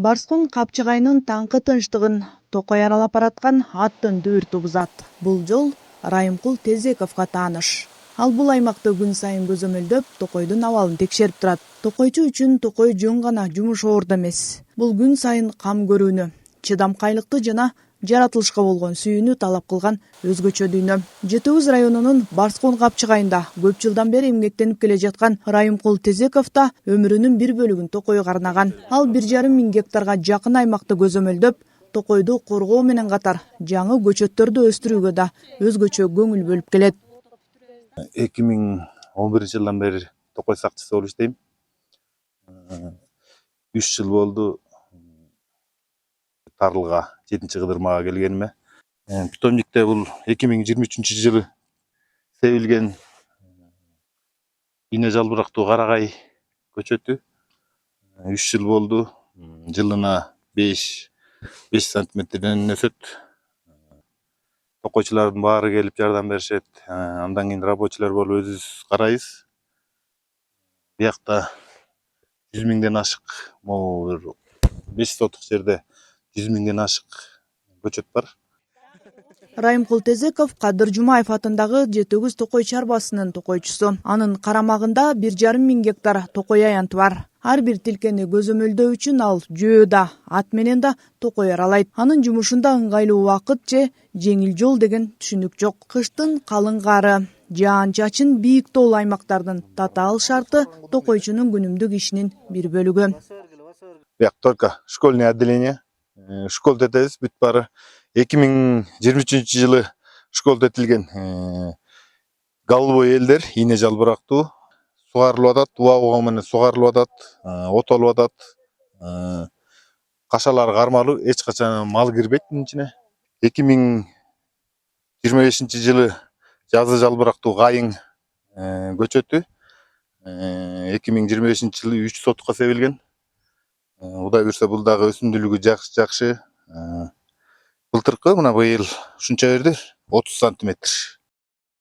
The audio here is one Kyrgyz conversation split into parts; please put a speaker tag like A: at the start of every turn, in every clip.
A: Барскун Капчыгайнын таңкы тынчтыгын Токой аралап бараткан аттын дүртү бузат. Бул жол Райымкул Тезековго тааныш. Ал бул аймакты күн сайын көзөмөлдөп, Токойдун абалын текшерип турат. Токойчу үчүн Токой жөн гана жумуш орду эмес. Бул күн сайын кам көрүүнү, чыдамкайлыкты жана жаратылышка болгон сүйүүнү талап кылган өзгөчө дүйнө. Жетөөбүз районунун Барскун Капчыгайында көп жылдан бери эмгектенип келе жаткан Райымкул Тезеков да өмүрүнүн бир бөлүгүн Токойго арнаган. Ал 1,5 гектарга жакын аймакты көзөмөлдөп, Токойду коргоо менен катар жаңы көчөттөрдү өстүрүүгө да өзгөчө көңүл бөлүп келет.
B: 2011 жылдан бeri Токой сакчысы болуп иштейм. 3 жыл болду Тарылга 7-кыдырмага келгениме. Питомникте бул 2023 жылы себилген ине жалбырактуу карагай көчөтү. 3 жыл болду. Жылына 5 сантиметрден өсөт. Токойчулардын баары келип жардам беришет. Андан кийин рабочийлер болуп өзүбүз карайбыз. Биякта 100 миңден ашык, могу 5 сотук жерде 100 миңден ашык көчөт бар.
A: Райымкул Тезеков Кадыр Жумаев атындагы Жетөөбүз Токой чарбасынын токойчусу. Анын карамагында 1,5 гектар токой аянты бар. Ар бир тилкени көзөмөлдөө үчүн ал жөө да, ат менен да Токой аралайт. Анын жумушунда ыңгайлуу убакыт же жеңил жол деген түшүнүк жок. Кыштын калың кары, жаан-чачын бийик тоолуу аймактардын татаал шарты токойчунун күнүмдүк ишинин бир бөлүгү.
B: Бияк только школьный отделение. Школда этебиз бүт баары 2023 жылы школда этилген. Голубой элдер ине жалбырактуу сугарылып атат, уа менен сугарылып атат, отолуп атат. Кашалар кармалуу, эч качан мал кирбейт мунун ичине. 2025 жылы жазы жалбырактуу кайың көчөтү 2025 жылы 3 сотукка себилген. Кудай буйрса бул дагы өсүмдүүлүгү жакшы. Былтыркы мына быйыл ушунча берди 30 сантиметр.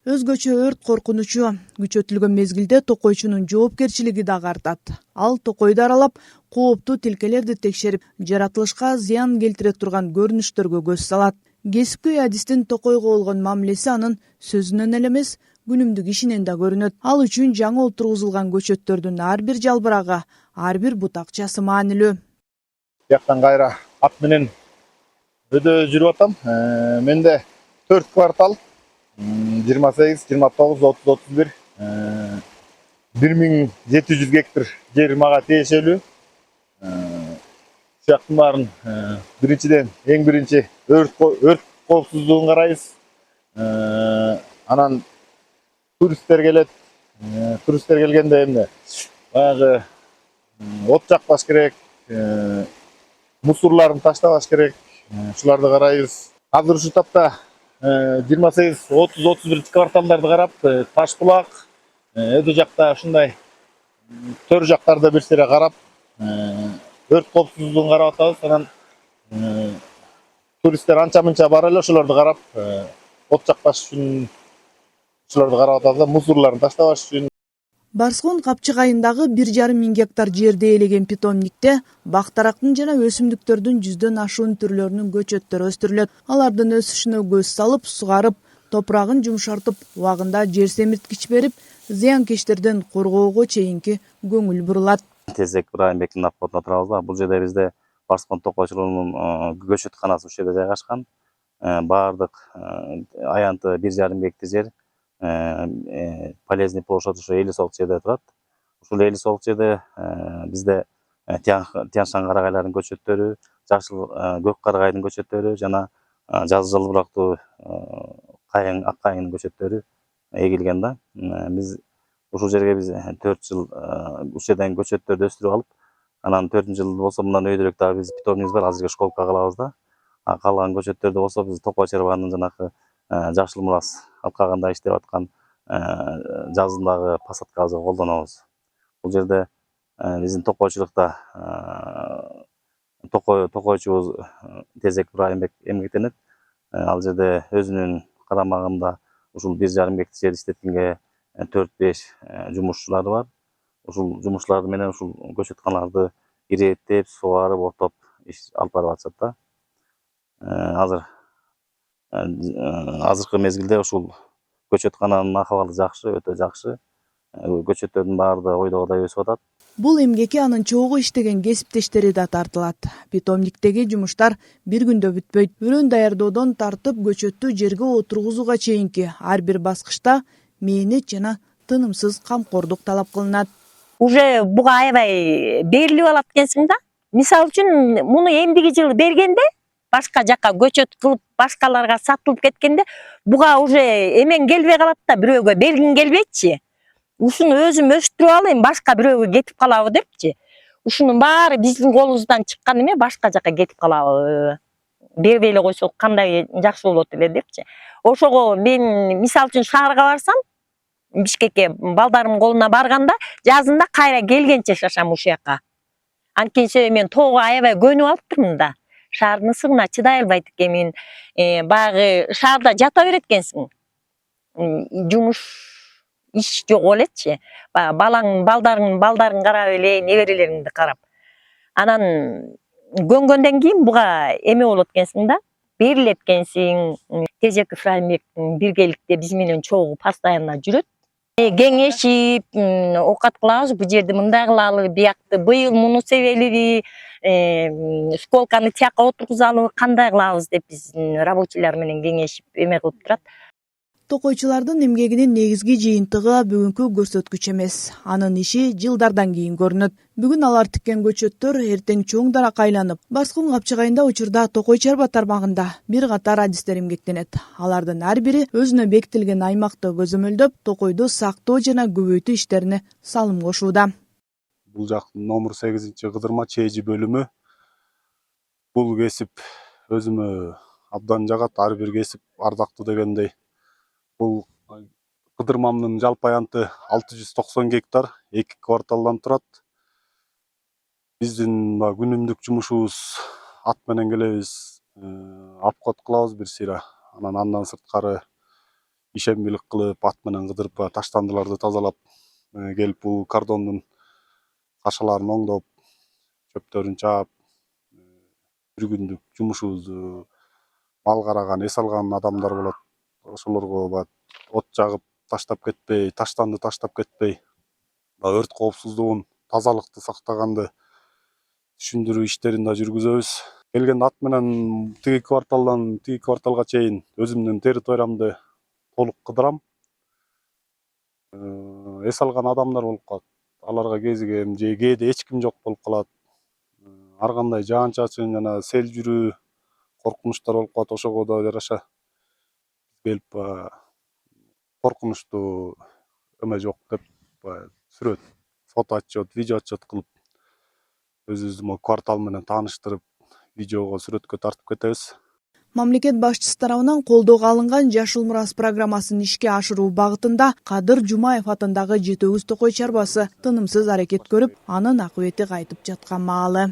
A: Өзгөчө өрт коркунучу күчөтүлгөн мезгилде токойчунун жоопкерчилиги дагы артат. Ал Токойду аралап, кооптуу тилкелерди текшерип, жаратылышка зыян келтире турган көрүнүштөргө көз салат. Кесипкөй адистин Токойго болгон мамилеси анын сөзүнөн эле эмес, күнүмдүк ишинен да көрүнөт. Ал үчүн жаңы отургузулган көчөттөрдүн ар бир жалбырагы, ар бир бутакчасы маанилүү.
B: Бияктан кайра ат менен өдө жүрүп атам. Менде 4 квартал 28, 29, 30, 31 1700 гектар жер мага тиешелүү. Сыяктын баарын биринчиден эң биринчи өрт коопсуздугун карайбыз. Анан туристтер келет. Туристтер келгенде эмне? Баягы от жакпаш керек, мусорларын таштабаш керек. Ушуларды карайбыз. Азыр ушу тапта 28, 30, 31 кварталдарды карап, Ташбулак, өдө жакта ушундай төр жактарды бир сере карап, өрт коопсуздугун карап атабыз. Анан туристтер анча-мынча бара эле, ошолорду карап, от жакпаш үчүн ошолорду карап атабыз, мусорларын таштабаш үчүн.
A: Барскун Капчыгайындагы 1,5 гектар жерди ээлеген питомникте бактарактын жана өсүмдүктөрдүн 100дөн ашуун түрлөрүнүн көчөттөрү өстүрүлөт. Алардын өсүшүнө көз салып, сугарып, топурагын жумшартып, убагында жер семирткич берип, зыянкечтерден коргоого чейинки көңүл бурулат.
C: Тезек Райымбектин аппатына турабыз. Бул жерде бизде Барскун токойчулугунун көчөтканасы ушул жерде жайгашкан. Баардык аянты 1,5 гектар жер. Полезный площадь ушу 50 соток жерде турат. Ушул 50 соток жерде бизде тяншан карагайлардын көчөттөрү, жашыл көк карагайдын көчөттөрү жана жазы жалбырактуу кайың, ак кайыңдын көчөттөрү эгилген да. Биз ушул жерге 4 жыл ушул жерден көчөттөрдү өстүрүп алып, анан 4-жылы болсо мындан өйдөрөөк дагы биз питомнигибиз бар, азыркы школка кылабыз да. Калган көчөттөрдү болсо биз Токой чарбанын жанакы жашыл мурас алкагында иштеп аткан жазындагы посадкабызга колдонобуз. Бул жерде биздин токойчулукта токойчубуз Тезек Райымбек эмгектенет. Ал жерде өзүнүн карамагында ушул 1,5 гектар жер иштеткенге 4-5 жумушчулары бар. Ушул жумушчулар менен ушул көчөтканаларды ирээттеп, сугарып, отоп иш алып барып атышат да. Азыр азыркы мезгилде ушул көчөткананын акыбалы жакшы, өтө жакшы. Көчөттөрдүн баары да ойдогудай өсүп атат.
A: Бул эмгекке анын чогуу иштеген кесиптештери да тартылат. Питомниктеги жумуштар бир күндө бүтпөйт. Үрөн даярдоодон тартып көчөттү жерге отургузууга чейинки ар бир баскычта мээнет жана тынымсыз камкордук талап кылынат.
D: Уже буга аябай берилип алат экенсиң да. Мисалы үчүн муну эмдиги жылы бергенде, башка жакка көчөт кылып башкаларга сатылып кеткенде, буга уже эмен келбей калат да, бирөөгө бергиң келбейтчи. Ушуну өзүм өстүрүп алайын, башка бирөөгө кетип калабы депчи. Ушунун баары биздин колубуздан чыккан эме, башка жакка кетип калабы. Бербей эле койсок кандай жакшы болот эле депчи. Ошого мен мисалы үчүн шаарга барсам, Бишкекке балдарымдын колуна барганда, жазында кайра келгенче шашам ушул жака. Анткени себеби мен тоого аябай көнүп алыптырмын да. Шаардын ысыгына чыдай албайт экенмин. Баягы шаарда жата берет экенсиң. Жумуш иш жок элечи. Балдарын карап эле, неберелериңди карап. Анан көнгөндөн кийин буга эме болот экенсиң да. Берилет экенсиң. Тезек Ифраимбектин биргеликте биз менен чогуу постоянно жүрөт. Кеңешип, окат кылабыз, бу жерди мындай кылалы, биякты быйыл муну себелиби, сколканы тияка отургузалы, кандай кылабыз деп биз рабочийлар менен кеңешип эме кылып турат.
A: Токойчулардын эмгегинин негизги жыйынтыгы бүгүнкү көрсөткүч эмес. Анын иши жылдардан кийин көрүнөт. Бүгүн алар тиккен көчөттөр эртең чоң даракка айланып, Барскын капчыгайында учурда Токой чарба тармагында бир катар адистер эмгектенет. Алардын ар бири өзүнө бекитилген аймакты көзөмөлдөп, Токойду сактоо жана көбөйтүү иштерине салым кошууда.
E: Бул жактын номер 8-кыдырма чежи бөлүмү. Бул кесип өзүмө абдан жагат, ар бир кесип ардактуу дегендей. Бул кыдырмамдын жалпы аянты 690 гектар, 2 кварталдан турат. Биздин күнүмдүк жумушубуз ат менен келебиз, обход кылабыз бир сыйра. Андан сырткары ишембилик кылып, ат менен кыдырып, таштандыларды тазалап, келип бул кордондун кашаларын оңдоп, чөптөрүн чаап, бир күндүк жумушубузду мал караган, эс алган адамдар болот. Ошолорго от жагып таштап кетпей, таштанды таштап кетпей, өрт коопсуздугун, тазалыкты сактаганды түшүндүрүү иштерин да жүргүзөбүз. Келген ат менен тиги кварталга чейин өзүмдүн территориямды толук кыдырам. Эс алган адамдар болуп калат. Аларга кезигем, же кээде эч ким жок болуп калат. Ар кандай жаан-чачын жана сел жүрүү коркунучтар болуп калат. Ошого да жараша келип коркунучтуу эме жок деп сүрөт, фото отчет, видео отчет кылып өзүбүздүн квартал менен тааныштырып, видеого, сүрөткө тартып кетебиз.
A: Мамлекет башчысы тарабынан колдоого алынган Жашыл мурас программасын ишке ашыруу багытында Кадыр Жумаев атындагы Жетөгүз Токой чарбасы тынымсыз аракет көрүп, анын акыбети кайтып жаткан маалы.